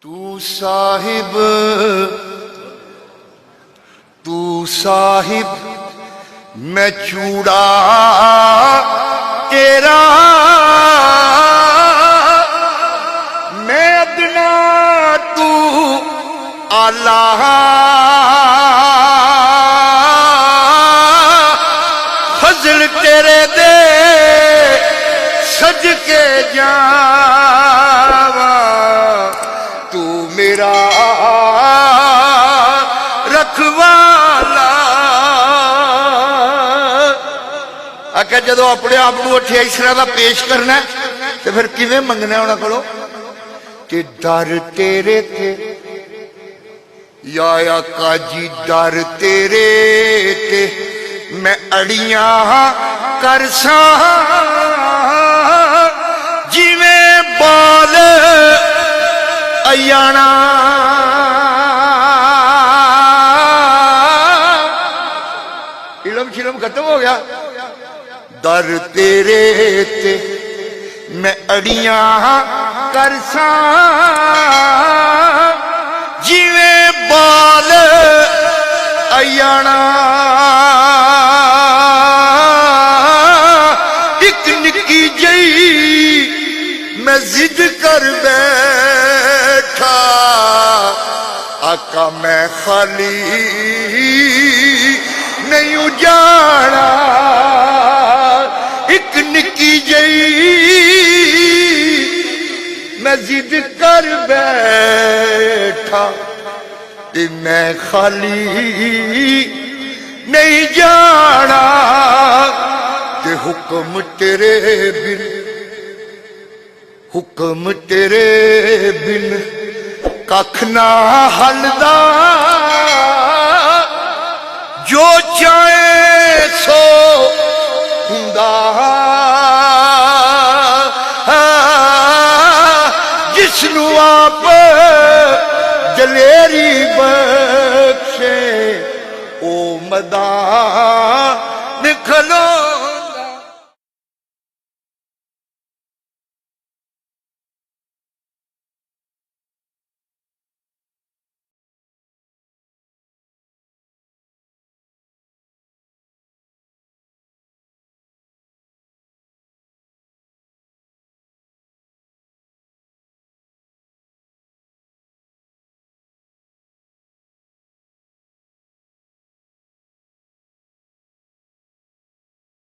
तू साहिब मैं चूड़ा तेरा, मैं अदना तू आला, फजल तेरे दे सज के जावा, तू मेरा रखवाला। आख्या जदों अपने आप को अठिया इस तरह का पेश करना तो फिर किवें मंगना उन्हां कोलों कि डर तेरे थे या आका जी, डर तेरे ते मैं अड़ियां करसा, जिवें बाल अयाना, इलम शिलम खत्म हो गया। दर तेरे ते मैं अड़ियां करसा, जिवें बाल अयाना, एक निक्की जई मैं जिद कर बैठा, आका मैं खाली नहीं जाना, एक निक्की जई मैं जिद कर बैठा, ते मैं खाली नहीं जाना, ते हुक्म तेरे बिन, हुक्म तेरे बिन कख ना हलदा, जो चाहे सो हुंदा, जिसनू आप दलेरी बख्शे ओ मैदान खलो।